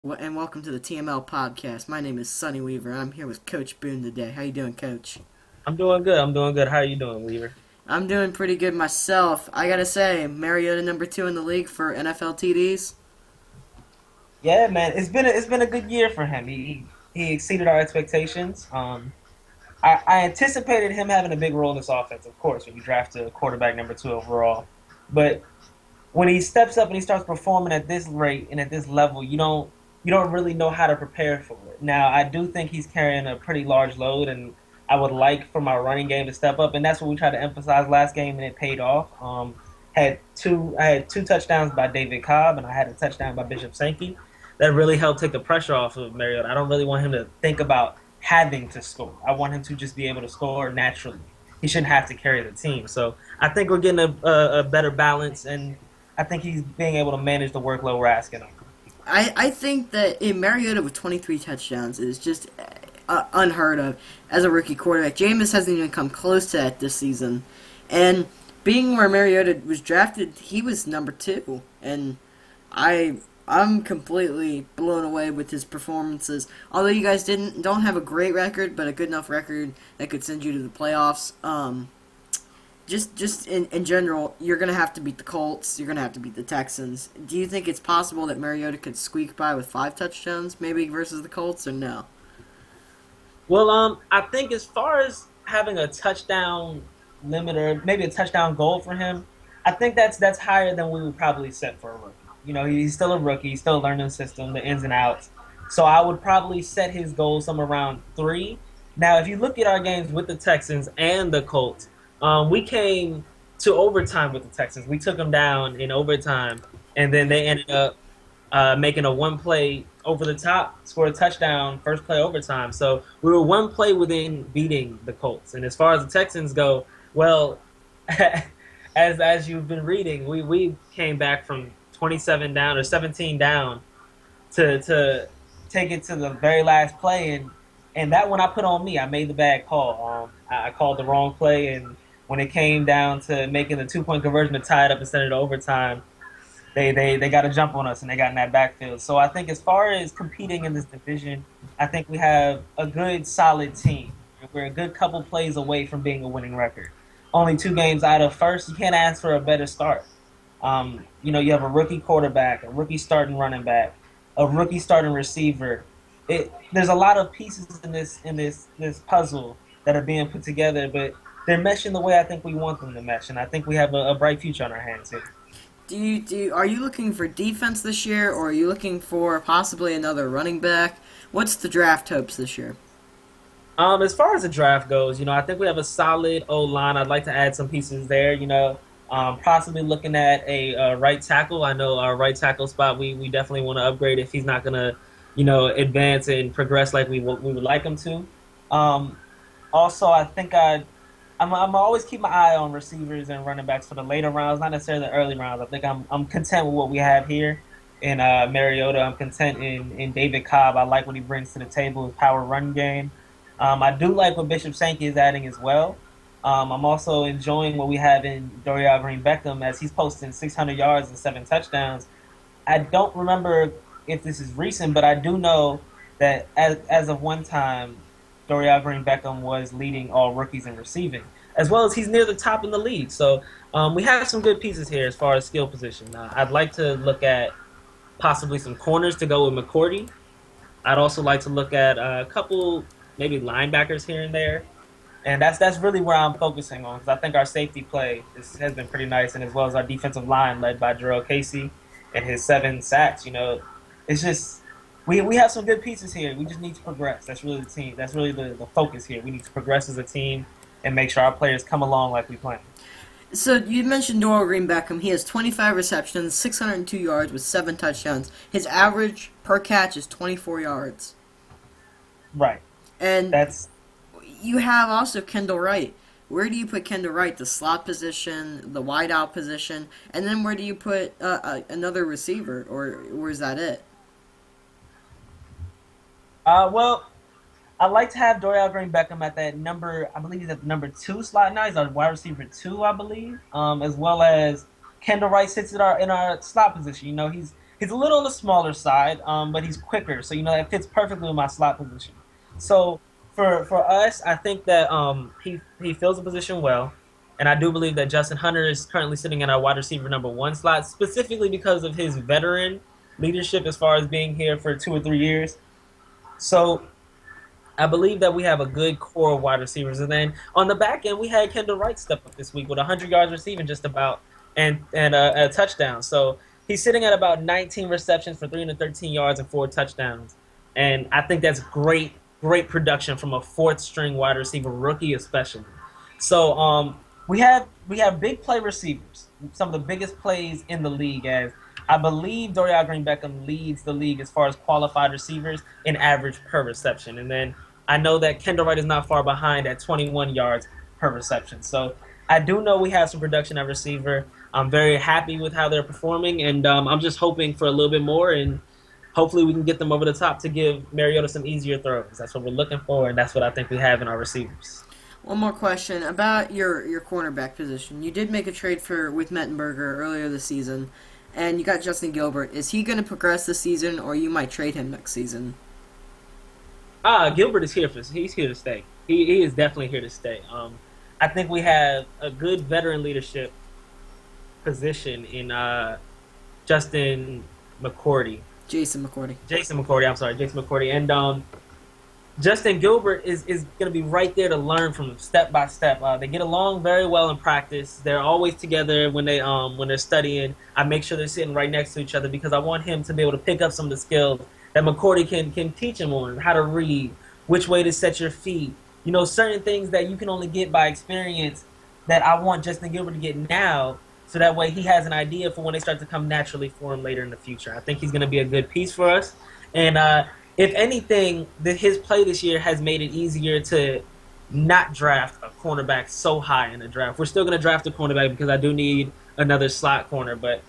And welcome to the TML podcast. My name is Sonny Weaver. I'm here with Coach Boone today. How you doing, Coach? I'm doing good. I'm doing good. How are you doing, Weaver? I'm doing pretty good myself. I gotta say, Mariota number 2 in the league for NFL TDs. Yeah, man. It's been a good year for him. He exceeded our expectations. I anticipated him having a big role in this offense, of course, when you draft a quarterback number 2 overall. But when he steps up and he starts performing at this rate and at this level, you don't really know how to prepare for it. Now, I do think he's carrying a pretty large load, and I would like for my running game to step up, and that's what we tried to emphasize last game, and it paid off. I had two touchdowns by David Cobb, and I had a touchdown by Bishop Sankey. That really helped take the pressure off of Mariota. I don't really want him to think about having to score. I want him to just be able to score naturally. He shouldn't have to carry the team. So I think we're getting a better balance, and I think he's being able to manage the workload we're asking him. I think that in Mariota with 23 touchdowns is just unheard of as a rookie quarterback. Jameis hasn't even come close to that this season. And being where Mariota was drafted, he was number 2. And I I'm completely blown away with his performances. Although you guys don't have a great record, but a good enough record that could send you to the playoffs. Just in general, you're gonna have to beat the Colts. You're gonna have to beat the Texans. Do you think it's possible that Mariota could squeak by with 5 touchdowns, maybe versus the Colts, or no? Well, I think as far as having a touchdown limit or maybe a touchdown goal for him, I think that's higher than we would probably set for a rookie. You know, he's still a rookie. He's still learning the system, the ins and outs. So I would probably set his goal somewhere around 3. Now, if you look at our games with the Texans and the Colts, we came to overtime with the Texans. We took them down in overtime, and then they ended up making a one play over the top, scored a touchdown, first play overtime. So we were one play within beating the Colts. And as far as the Texans go, well, as you've been reading, we came back from 27 down or 17 down to take it to the very last play, and that one I put on me. I made the bad call. I called the wrong play, and when it came down to making the 2-point conversion to tie it up instead of the overtime, they got a jump on us and they got in that backfield. So I think as far as competing in this division, I think we have a good solid team. We're a good couple plays away from being a winning record. Only 2 games out of first. You can't ask for a better start. You have a rookie quarterback, a rookie starting running back, a rookie starting receiver. There's a lot of pieces in this puzzle that are being put together, but they're meshing the way I think we want them to mesh, and I think we have a bright future on our hands here. Are you looking for defense this year, or are you looking for possibly another running back? What's the draft hopes this year? As far as the draft goes, I think we have a solid O line. I'd like to add some pieces there. Possibly looking at a right tackle. I know our right tackle spot. We definitely want to upgrade if he's not gonna, advance and progress like we would like him to. Also, I think I'm always keep my eye on receivers and running backs for the later rounds, not necessarily the early rounds. I think I'm content with what we have here in Mariota. I'm content in David Cobb. I like what he brings to the table, his power run game. I do like what Bishop Sankey is adding as well. I'm also enjoying what we have in Dorial Green Beckham as he's posting 600 yards and 7 touchdowns. I don't remember if this is recent, but I do know that as of one time, Dorial Green Beckham was leading all rookies in receiving, as well as he's near the top in the league. So we have some good pieces here as far as skill position. I'd like to look at possibly some corners to go with McCourty. I'd also like to look at a couple maybe linebackers here and there. And that's really where I'm focusing on, because I think our safety play has been pretty nice, and as well as our defensive line led by Jarrell Casey and his 7 sacks. It's just we have some good pieces here. We just need to progress. That's really the team. That's really the focus here. We need to progress as a team and make sure our players come along like we plan. So you mentioned Dorial Green Beckham. He has 25 receptions, 602 yards with 7 touchdowns. His average per catch is 24 yards. Right. And That's you have also Kendall Wright. Where do you put Kendall Wright? The slot position, the wideout position, and then where do you put another receiver, or is that it? well, I like to have Dorial Green Beckham at that number. I believe he's at the number 2 slot now. He's our wide receiver 2, I believe. As well as Kendall Wright sits in our slot position. He's He's a little on the smaller side, but he's quicker. So that fits perfectly with my slot position. So for us, I think that he fills the position well, and I do believe that Justin Hunter is currently sitting in our wide receiver number one slot, specifically because of his veteran leadership as far as being here for 2 or 3 years. So I believe that we have a good core of wide receivers, and then on the back end, we had Kendall Wright step up this week with 100 yards receiving, just about, and a touchdown. So he's sitting at about 19 receptions for 313 yards and 4 touchdowns, and I think that's great production from a fourth string wide receiver rookie, especially. So we have big play receivers, some of the biggest plays in the league, as I believe Dorial Green Beckham leads the league as far as qualified receivers in average per reception. And then I know that Kendall Wright is not far behind at 21 yards per reception. So I do know we have some production at receiver. I'm very happy with how they're performing, and I'm just hoping for a little bit more, and hopefully we can get them over the top to give Mariota some easier throws. That's what we're looking for, and that's what I think we have in our receivers. One more question about your cornerback position. You did make a trade with Mettenberger earlier this season, and you got Justin Gilbert. Is he going to progress this season, or you might trade him next season? Gilbert is he's here to stay. He is definitely here to stay. I think we have a good veteran leadership position in Justin McCourty. Jason McCourty. Jason McCourty. And Justin Gilbert is going to be right there to learn from him step by step. They get along very well in practice. They're always together when they're studying. I make sure they're sitting right next to each other because I want him to be able to pick up some of the skills that McCourty can teach him on, how to read, which way to set your feet. Certain things that you can only get by experience that I want Justin Gilbert to get now, so that way he has an idea for when they start to come naturally for him later in the future. I think he's going to be a good piece for us. And if anything, his play this year has made it easier to not draft a cornerback so high in the draft. We're still going to draft a cornerback because I do need another slot corner, but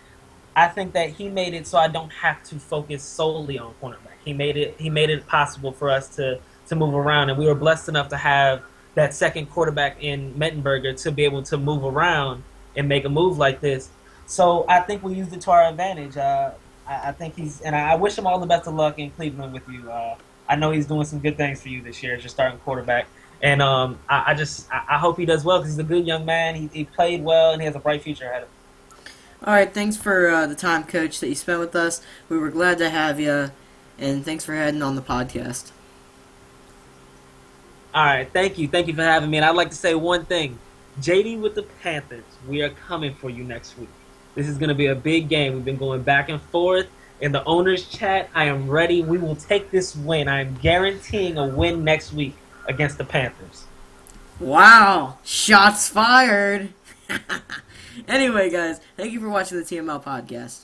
I think that he made it so I don't have to focus solely on cornerback. He made it possible for us to move around, and we were blessed enough to have that second quarterback in Mettenberger to be able to move around and make a move like this. So I think we used it to our advantage. I think I wish him all the best of luck in Cleveland with you. I know he's doing some good things for you this year as your starting quarterback. And I hope he does well because he's a good young man. He played well, and he has a bright future ahead of him. All right, thanks for the time, Coach, that you spent with us. We were glad to have you, and thanks for heading on the podcast. All right, thank you for having me. And I'd like to say one thing. JD with the Panthers, we are coming for you next week. This is going to be a big game. We've been going back and forth in the owners' chat. I am ready. We will take this win. I am guaranteeing a win next week against the Panthers. Wow. Shots fired. Anyway, guys, thank you for watching the TML podcast.